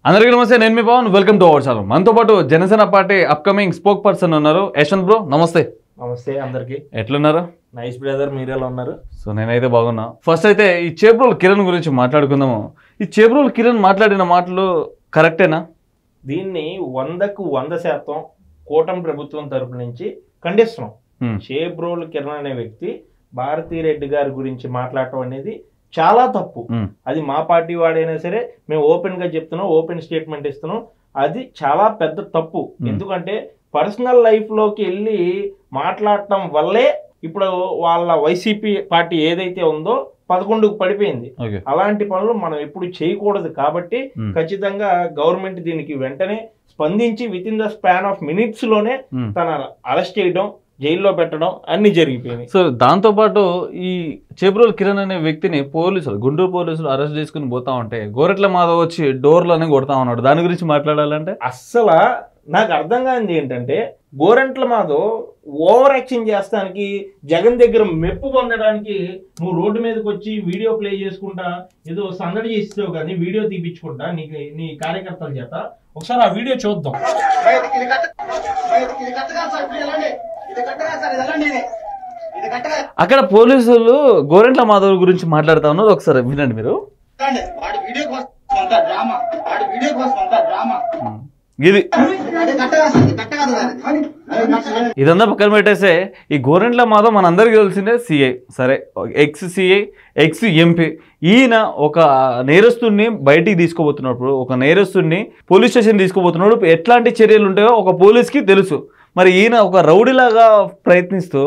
అందరికీ నమస్తే, నేను మీ Pavan. Welcome to our channel. మనతో పాటు Janasena party upcoming spokesperson ఉన్నారు యశ్వంత్ బ్రో. నమస్తే. నమస్తే అందరికి. ఎట్లున్నారు? నైస్ బ్రదర్, మీరు ఎలా ఉన్నారు? సో నేనైతే బాగున్నా. ఫస్ట్ అయితే ఈ చేబ్రోలు కిరణ్ గురించి మాట్లాడుకుందాము. ఈ చేబ్రోలు కిరణ్ మాట్లాడిన మాటలు కరెక్టేనా? దీన్ని 100కు 100% కూటమి ప్రభుత్వం తరపు నుంచి ఖండిస్తున్నాం. చేబ్రోలు కిరణ్ అనే వ్యక్తి భారతీ రెడ్డి గారి గురించి మాట్లాడటం అనేది చాలా తప్పు. అది మా పార్టీ వాడైనా సరే మేము ఓపెన్ గా చెప్తున్నాం, ఓపెన్ స్టేట్మెంట్ ఇస్తున్నాం. అది చాలా పెద్ద తప్పు. ఎందుకంటే పర్సనల్ లైఫ్ లోకి వెళ్ళి మాట్లాడటం వల్లే ఇప్పుడు వాళ్ళ వైసీపీ పార్టీ ఏదైతే ఉందో 11కు పడిపోయింది. అలాంటి పనులు మనం ఎప్పుడు చేయకూడదు. కాబట్టి ఖచ్చితంగా గవర్నమెంట్ దీనికి వెంటనే స్పందించి with in the span of minutes లోనే తన అరెస్ట్ చేయడం, జైల్లో పెట్టడం అన్ని జరిగిపోయినాయి. సో దాంతో పాటు ఈ చేబ్రోలు కిరణ్ అనే వ్యక్తిని పోలీసులు, గుంటూరు పోలీసులు అరెస్ట్ చేసుకుని పోతా ఉంటే గోరెట్ల మాధవ్ వచ్చి డోర్లోనే కొడతా ఉన్నాడు. దాని గురించి మాట్లాడాలంటే అస్సలు నాకు అర్థం కానిది ఏంటంటే, గోరెంట్ల మాధవ్ ఓవర్ యాక్షన్ చేస్తానికి, జగన్ దగ్గర మెప్పు పొందడానికి నువ్వు రోడ్డు మీదకి వచ్చి వీడియో ప్లే చేసుకుంటా ఏదో సందడి చేస్తావు కానీ వీడియో తీపించుకుంటా నీ కార్యకర్తల చేత. ఒకసారి ఆ వీడియో చూద్దాం. అక్కడ పోలీసులు గోరెంట్ల మాధవ్ గురించి మాట్లాడుతా ఉన్నారు. ఒకసారి వినండి మీరు. ఇది ఇదంతా పక్కన పెట్టేసే ఈ గోరెంట్ల మాధవ్ మనందరికీ తెలిసిందే సిఐ. సరే, ఎక్స్ సిఐ, ఎక్స్ ఎంపీ. ఈయన ఒక నేరస్తుడిని బయటికి తీసుకోబోతున్నప్పుడు, ఒక నేరస్తుడిని పోలీస్ స్టేషన్ తీసుకోబోతున్నాడు, ఎట్లాంటి చర్యలు ఉంటాయో ఒక పోలీస్కి తెలుసు. మరి ఈయన ఒక రౌడీలాగా ప్రయత్నిస్తూ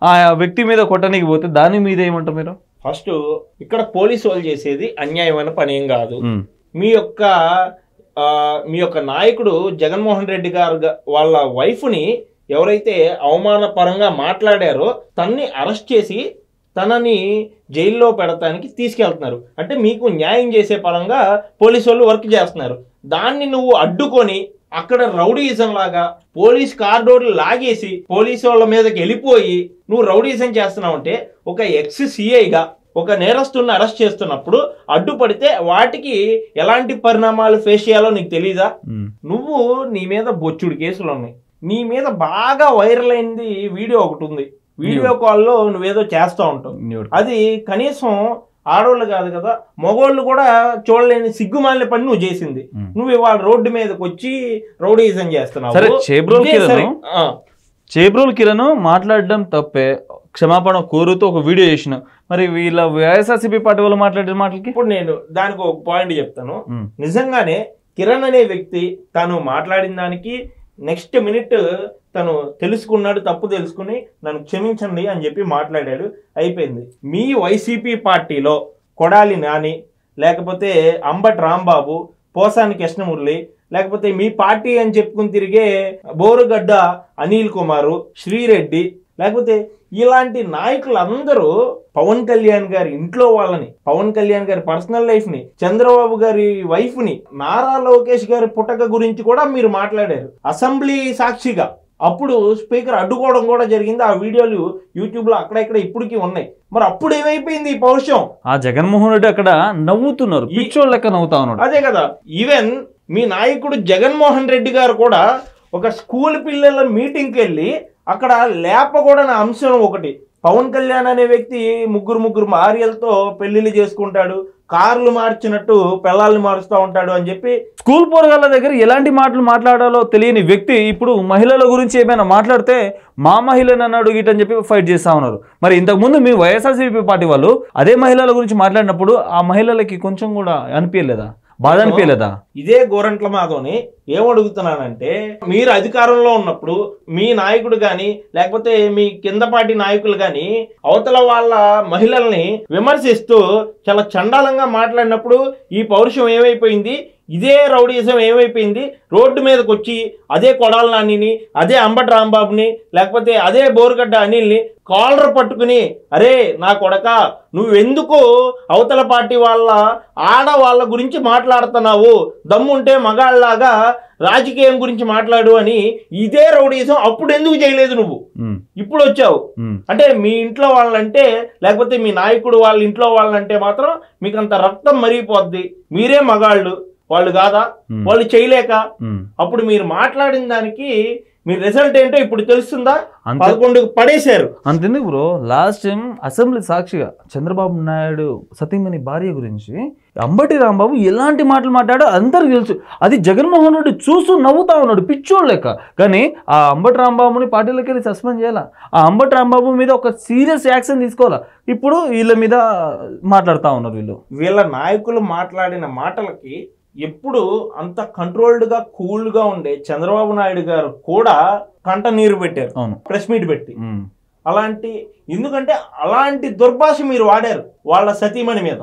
ఆ వ్యక్తి మీద కొట్టడానికి పోతే దాని మీద ఏమంటారు మీరు? ఫస్ట్ ఇక్కడ పోలీసు వాళ్ళు చేసేది అన్యాయమైన పని ఏం కాదు. మీ యొక్క నాయకుడు జగన్మోహన్ రెడ్డి గారు వాళ్ళ వైఫ్ని ఎవరైతే అవమానపరంగా మాట్లాడారో తన్ని అరెస్ట్ చేసి తనని జైల్లో పెడతానికి తీసుకెళ్తున్నారు. అంటే మీకు న్యాయం చేసే పరంగా పోలీసు వాళ్ళు వర్క్ చేస్తున్నారు. దాన్ని నువ్వు అడ్డుకొని అక్కడ రౌడీయిజం లాగా పోలీస్ కారిడోర్లు లాగేసి పోలీసు వాళ్ళ మీదకి వెళ్ళిపోయి నువ్వు రౌడీయిజం చేస్తున్నావు అంటే, ఒక ఎక్స్ సిఐగా ఒక నేరస్తుని అరెస్ట్ చేస్తున్నప్పుడు అడ్డుపడితే వాటికి ఎలాంటి పరిణామాలు ఫేస్ చేయాలో నీకు తెలీదా? నువ్వు నీ మీద బొచ్చుడు కేసులు ఉన్నాయి. నీ మీద బాగా వైరల్ అయింది వీడియో ఒకటి ఉంది. వీడియో కాల్లో నువ్వేదో చేస్తూ ఉంటావు. అది కనీసం ఆడవాళ్ళు కాదు కదా, మగవాళ్ళు కూడా చూడలేని సిగ్గుమాలిన పని నువ్వు చేసింది. నువ్వు ఇవాళ రోడ్డు మీదకి వచ్చి రౌడీయిజం చేస్తున్నావు. చేబ్రోలు కిరణ్ మాట్లాడడం తప్పే, క్షమాపణ కోరుతూ ఒక వీడియో చేసిన. మరి వీళ్ళ వైఎస్ఆర్సీపీ పార్టీ వాళ్ళు మాట్లాడిన మాటలకి ఇప్పుడు నేను దానికి ఒక పాయింట్ చెప్తాను. నిజంగానే కిరణ్ అనే వ్యక్తి తను మాట్లాడిన దానికి నెక్స్ట్ మినిట్ తను తెలుసుకున్నాడు, తప్పు తెలుసుకుని నన్ను క్షమించండి అని చెప్పి మాట్లాడాడు, అయిపోయింది. మీ వైసీపీ పార్టీలో కొడాలి నాని, లేకపోతే అంబటి రాంబాబు, పోసాని కృష్ణమురళి, లేకపోతే మీ పార్టీ అని చెప్పుకుని తిరిగే బోరుగడ్డ అనిల్ కుమారు, శ్రీరెడ్డి, లేకపోతే ఇలాంటి నాయకులందరూ పవన్ కళ్యాణ్ గారి ఇంట్లో వాళ్ళని, పవన్ కళ్యాణ్ గారి పర్సనల్ లైఫ్ ని, చంద్రబాబు గారి వైఫ్ ని, నారా లోకేష్ గారి పుట్టక గురించి కూడా మీరు మాట్లాడారు అసెంబ్లీ సాక్షిగా. అప్పుడు స్పీకర్ అడ్డుకోవడం కూడా జరిగింది. ఆ వీడియోలు యూట్యూబ్ లో అక్కడెక్కడ ఇప్పటికీ ఉన్నాయి. మరి అప్పుడు ఏమైపోయింది ఈ పౌరుషం? ఆ జగన్మోహన్ రెడ్డి అక్కడ నవ్వుతున్నారు, పిచ్చోళ్ళ లెక్క నవ్వుతా ఉన్నాడు. అదే కదా. ఈవెన్ మీ నాయకుడు జగన్మోహన్ రెడ్డి గారు కూడా ఒక స్కూల్ పిల్లల మీటింగ్కి వెళ్ళి అక్కడ లేపకూడని అంశం ఒకటి, పవన్ కళ్యాణ్ అనే వ్యక్తి ముగ్గురు భార్యలతో పెళ్లిళ్ళు చేసుకుంటాడు, కార్లు మార్చినట్టు పిల్లల్ని మారుస్తూ ఉంటాడు అని చెప్పి స్కూల్ పోరగాళ్ళ దగ్గర ఎలాంటి మాటలు మాట్లాడాలో తెలియని వ్యక్తి ఇప్పుడు మహిళల గురించి ఏమైనా మాట్లాడితే మా మహిళని అన్నాడు గిటని చెప్పి ఫైట్ చేస్తా ఉన్నారు. మరి ఇంతకుముందు మీ వైఎస్ఆర్సీపీ పార్టీ వాళ్ళు అదే మహిళల గురించి మాట్లాడినప్పుడు ఆ మహిళలకి కొంచెం కూడా అనిపించలేదా, బాధ అనిపించలేదా? ఇదే గోరంట్ల మాధవ్ని ఏమడుగుతున్నానంటే, మీరు అధికారంలో ఉన్నప్పుడు మీ నాయకుడు గాని లేకపోతే మీ కింద పార్టీ నాయకులు గాని అవతల వాళ్ళ మహిళల్ని విమర్శిస్తూ చాలా చండాలంగా మాట్లాడినప్పుడు ఈ పౌరుషం ఏమైపోయింది? ఇదే రౌడీజం ఏమైపోయింది? రోడ్డు మీదకి వచ్చి అదే కొడాల నానిని, అదే అంబటి రాంబాబుని, లేకపోతే అదే బోరుగడ్డ అనిల్ని కాలర్ పట్టుకుని, అరే నా కొడక నువ్వెందుకు అవతల పార్టీ వాళ్ళ ఆడవాళ్ళ గురించి మాట్లాడుతున్నావు, దమ్ముంటే మగాళ్ళలాగా రాజకీయం గురించి మాట్లాడు అని ఇదే రౌడీజం అప్పుడు ఎందుకు చేయలేదు నువ్వు? ఇప్పుడు వచ్చావు అంటే మీ ఇంట్లో వాళ్ళంటే లేకపోతే మీ నాయకుడు వాళ్ళ ఇంట్లో వాళ్ళంటే మాత్రం మీకు అంత రక్తం మరిగిపోద్ది. మీరే మగాళ్ళు, వాళ్ళు కాదా? వాళ్ళు చేయలేక అప్పుడు మీరు మాట్లాడిన దానికి మీ రిజల్ట్ ఏంటో ఇప్పుడు తెలుస్తుందా? 11 పడేశారు. అంతెందుకు బ్రో, లాస్ట్ టైం అసెంబ్లీ సాక్షిగా చంద్రబాబు నాయుడు సతీమణి భార్య గురించి అంబటి రాంబాబు ఎలాంటి మాటలు మాట్లాడో అందరికి తెలుసు. అది జగన్మోహన్ రెడ్డి చూస్తూ నవ్వుతా ఉన్నాడు పిచ్చోడు లెక్క. కానీ ఆ అంబటి రాంబాబుని పార్టీలోకి వెళ్ళి సస్పెండ్ చేయాలా, ఆ అంబటి రాంబాబు మీద ఒక సీరియస్ యాక్షన్ తీసుకోవాలా. ఇప్పుడు వీళ్ళ మీద మాట్లాడుతూ ఉన్నారు. వీళ్ళ నాయకులు మాట్లాడిన మాటలకి ఎప్పుడు అంత కంట్రోల్డ్గా కూల్గా ఉండే చంద్రబాబు నాయుడు గారు కూడా కంట నీరు పెట్టారు ప్రెస్ మీట్ పెట్టి. ఎందుకంటే అలాంటి దుర్భాష మీరు వాడారు వాళ్ళ సతీమణి మీద.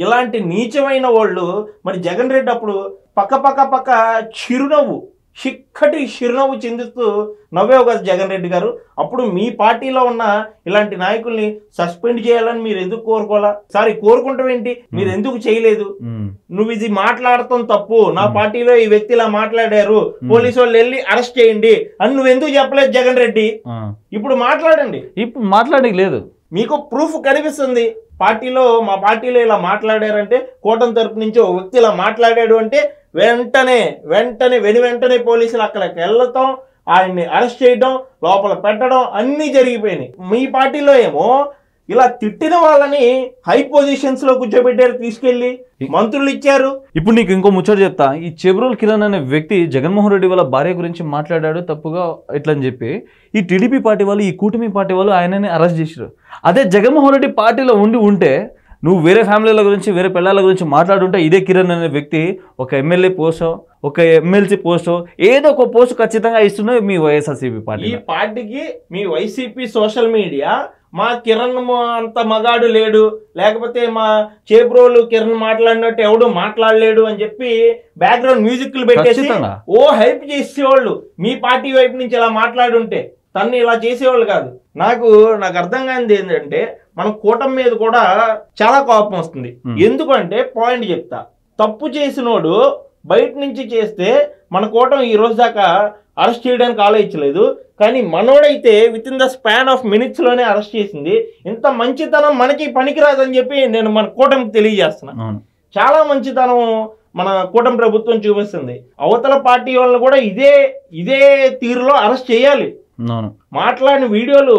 ఇలాంటి నీచమైన వాళ్ళు మరి జగన్ రెడ్డి అప్పుడు పక్క చిక్కటి చిరునవ్వు చిందిస్తూ నవ్వేవు కదా జగన్ రెడ్డి గారు. అప్పుడు మీ పార్టీలో ఉన్న ఇలాంటి నాయకుల్ని సస్పెండ్ చేయాలని మీరు ఎందుకు కోరుకోవాలా? కోరుకుంటాం ఏంటి, మీరు ఎందుకు చేయలేదు? నువ్వు ఇది మాట్లాడటం తప్పు, నా పార్టీలో ఈ వ్యక్తి ఇలా మాట్లాడారు, పోలీసు వాళ్ళు వెళ్ళి అరెస్ట్ చేయండి అని నువ్వు ఎందుకు చెప్పలేదు జగన్ రెడ్డి? ఇప్పుడు మాట్లాడండి. ఇప్పుడు మాట్లాడేది లేదు, మీకు ప్రూఫ్ కనిపిస్తుంది. మా పార్టీలో ఇలా మాట్లాడారంటే, కూటమి తరపు నుంచి ఒక వ్యక్తి ఇలా మాట్లాడాడు అంటే వెంటనే పోలీసులు అక్కడికి వెళ్ళటం, ఆయన్ని అరెస్ట్ చేయడం, లోపల పెట్టడం అన్నీ జరిగిపోయినాయి. మీ పార్టీలో ఏమో ఇలా తిట్టిన వాళ్ళని హై పొజిషన్స్ లో కూర్చోబెట్టారు, తీసుకెళ్లి మంత్రులు ఇచ్చారు. ఇప్పుడు నీకు ఇంకో ముచ్చట చెప్తా. ఈ చెబ్రోల్ కిరణ్ అనే వ్యక్తి జగన్మోహన్ రెడ్డి వాళ్ళ భార్య గురించి మాట్లాడాడు తప్పుగా ఇట్లని చెప్పి ఈ టీడీపీ పార్టీ వాళ్ళు, ఈ కూటమి పార్టీ వాళ్ళు ఆయనని అరెస్ట్ చేశారు. అదే జగన్మోహన్ రెడ్డి పార్టీలో ఉంటే నువ్వు వేరే ఫ్యామిలీల గురించి, వేరే పిల్లల గురించి మాట్లాడుంటే ఇదే కిరణ్ అనే వ్యక్తి ఒక ఎమ్మెల్యే పోస్టో, ఒక ఎమ్మెల్సీ పోస్టో, ఏదో ఒక పోస్ట్ ఖచ్చితంగా ఇస్తున్నది మీ వైఎస్ఆర్సీపీ పార్టీ. ఈ పార్టీకి మీ వైసీపీ సోషల్ మీడియా మా కిరణ్ అంత మగాడు లేడు, లేకపోతే మా చేబ్రోలు కిరణ్ మాట్లాడినట్టు ఎవడు మాట్లాడలేడు అని చెప్పి బ్యాక్గ్రౌండ్ మ్యూజిక్లు పెట్టేసి హైప్ చేసేవాళ్ళు. మీ పార్టీ వైపు నుంచి ఇలా మాట్లాడుంటే తన్ని ఇలా చేసేవాళ్ళు కాదు. నాకు అర్థం కానిది ఏంటంటే, మన కూటమి మీద కూడా చాలా కోపం వస్తుంది. ఎందుకంటే పాయింట్ చెప్తా, తప్పు చేసినోడు బయట నుంచి చేస్తే మన కూటమి ఈ రోజు దాకా అరెస్ట్ చేయడానికి ఆలోచించలేదు. కానీ మనోడైతే within the span of minutes లోనే అరెస్ట్ చేసింది. ఇంత మంచితనం మనకి పనికిరాదని చెప్పి నేను మన కూటమికి తెలియజేస్తున్నా. చాలా మంచితనం మన కూటమి ప్రభుత్వం చూపిస్తుంది. అవతల పార్టీ వాళ్ళని కూడా ఇదే తీరులో అరెస్ట్ చేయాలి. మాట్లాడిన వీడియోలు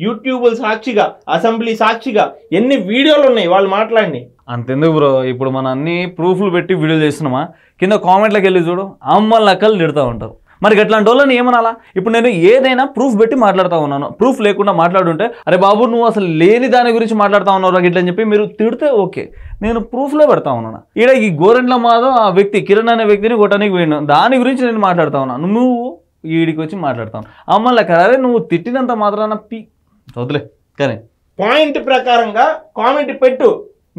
యూట్యూబ్ సాక్షిగా, అసెంబ్లీ సాక్షిగా ఎన్ని వీడియోలు ఉన్నాయి వాళ్ళు మాట్లాడి. అంతెందుకు బ్రో, ఇప్పుడు మనం అన్ని ప్రూఫ్లు పెట్టి వీడియోలు చేస్తున్నామా, కింద కామెంట్లోకి వెళ్ళి చూడు అమ్మల లెక్కలు తిడుతూ ఉంటారు. మరి అట్లాంటి వాళ్ళని ఏమనాలా? ఇప్పుడు నేను ఏదైనా ప్రూఫ్ పెట్టి మాట్లాడుతూ ఉన్నాను, ప్రూఫ్ లేకుండా మాట్లాడుంటే అరే బాబు నువ్వు అసలు లేని దాని గురించి మాట్లాడుతూ ఉన్నావు ఇట్లా అని చెప్పి మీరు తిడితే ఓకే, నేను ప్రూఫ్లో పెడతా ఉన్నాను. ఇక్కడ ఈ గోరెంట్ల మాధవ్ ఆ వ్యక్తి కిరణ్ అనే వ్యక్తిని కొట్టడానికి పోయినా దాని గురించి నేను మాట్లాడుతూ ఉన్నాను, నువ్వు ఈడికి వచ్చి మాట్లాడతాను అమ్మల అరే నువ్వు తిట్టినంత మాత్రాన వదిలే. కానీ పాయింట్ ప్రకారంగా కామెంట్ పెట్టు,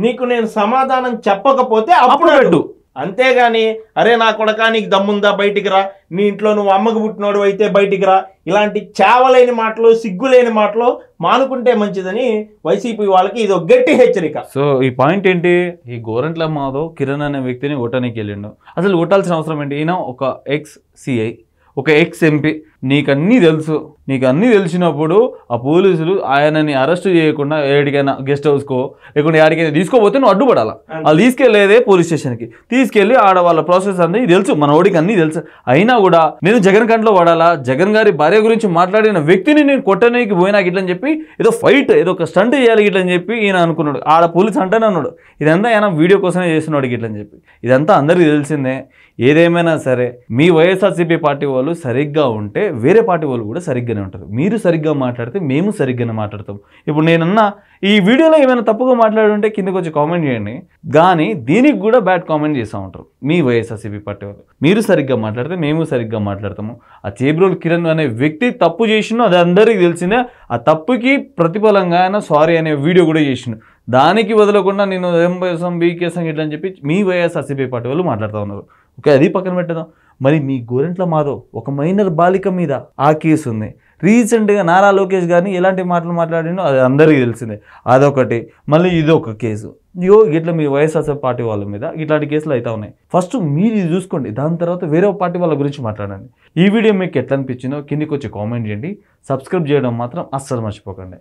నీకు నేను సమాధానం చెప్పకపోతే అప్పుడు పెట్టు. అంతేగాని అరే నా కొడకా నీకు దమ్ముందా బయటికి రా, నీ ఇంట్లో నువ్వు అమ్మకు పుట్టినోడు అయితే బయటికి రా, ఇలాంటి చావలేని మాటలు, సిగ్గులేని మాటలు మానుకుంటే మంచిదని వైసీపీ వాళ్ళకి ఇది ఒక గట్టి హెచ్చరిక. సో ఈ పాయింట్ ఏంటి, ఈ గోరంట్ల మాధవ్ కిరణ్ అనే వ్యక్తిని ఓటానికి వెళ్ళిండు. అసలు ఓటాల్సిన అవసరం ఏంటి? ఈయన ఒక ఎక్స్ సిఐ, ఒక ఎక్స్ ఎంపీ, నీకు అన్నీ తెలిసినప్పుడు ఆ పోలీసులు ఆయనని అరెస్ట్ చేయకుండా ఏడికైనా గెస్ట్ హౌస్కో లేకుంటే ఎక్కడికైనా తీసుకోపోతే నువ్వు అడ్డుపడాలా. వాళ్ళు తీసుకెళ్లేదే పోలీస్ స్టేషన్కి తీసుకెళ్లి ఆడ వాళ్ళ ప్రాసెస్ అన్నీ తెలుసు, మన ఓడికి అన్నీ తెలుసు. అయినా కూడా నేను జగన్ కంట్లో పడాలా, జగన్ గారి భార్య గురించి మాట్లాడిన వ్యక్తిని నేను కొట్టడానికి పోయినా ఇట్లని చెప్పి ఏదో ఫైట్, ఏదో ఒక స్టంట్ చేయాలి ఇట్లని చెప్పి ఈయన అనుకున్నాడు. ఆడ పోలీస్ అంటేనే అన్నాడు ఇదంతా ఆయన వీడియో కోసమే చేస్తున్నాడు ఇట్లని చెప్పి. ఇదంతా అందరికీ తెలిసిందే. ఏదేమైనా సరే మీ వైఎస్ఆర్సీపీ పార్టీ వాళ్ళు సరిగ్గా ఉంటే వేరే పార్టీ వాళ్ళు కూడా సరిగ్గానే ఉంటారు. మీరు సరిగ్గా మాట్లాడితే మేము సరిగ్గానే మాట్లాడతాం. ఇప్పుడు నేనన్నా ఈ వీడియోలో ఏమైనా తప్పుగా మాట్లాడుంటే కిందకి వచ్చి కామెంట్ చేయండి, కానీ దీనికి కూడా బ్యాడ్ కామెంట్ చేస్తూ ఉంటారు మీ వైఎస్ఆర్సీపీ పార్టీ వాళ్ళు. మీరు సరిగ్గా మాట్లాడితే మేము సరిగ్గా మాట్లాడతాము. ఆ చేబ్రోల్ కిరణ్ అనే వ్యక్తి తప్పు చేసినా అది అందరికీ తెలిసిందే. ఆ తప్పుకి ప్రతిఫలంగా ఆయన సారీ అనే వీడియో కూడా చేసిండు. దానికి వదలకుండా నేను ఏం చేసాం బీకేసాం ఇట్లా అని చెప్పి మీ వైఎస్ఆర్సీపీ పార్టీ వాళ్ళు మాట్లాడుతూ ఉన్నారు. ఓకే, అది పక్కన పెట్టదాం. మరి మీ గోరెంట్ల మాధవ్ ఒక మైనర్ బాలిక మీద ఆ కేసు ఉంది. రీసెంట్గా నారా లోకేష్ గారిని ఎలాంటి మాటలు మాట్లాడినో అది అందరికీ తెలిసిందే, అదొకటి. మళ్ళీ ఇదొక కేసు. ఇట్లా మీ వైఎస్ఆర్సీపీ పార్టీ వాళ్ళ మీద ఇట్లాంటి కేసులు అయితే ఉన్నాయి. ఫస్ట్ మీరు ఇది చూసుకోండి, దాని తర్వాత వేరే పార్టీ వాళ్ళ గురించి మాట్లాడండి. ఈ వీడియో మీకు ఎట్లా అనిపించిందో కిందికి వచ్చి కామెంట్ చేయండి. సబ్స్క్రైబ్ చేయడం మాత్రం అస్సలు మర్చిపోకండి.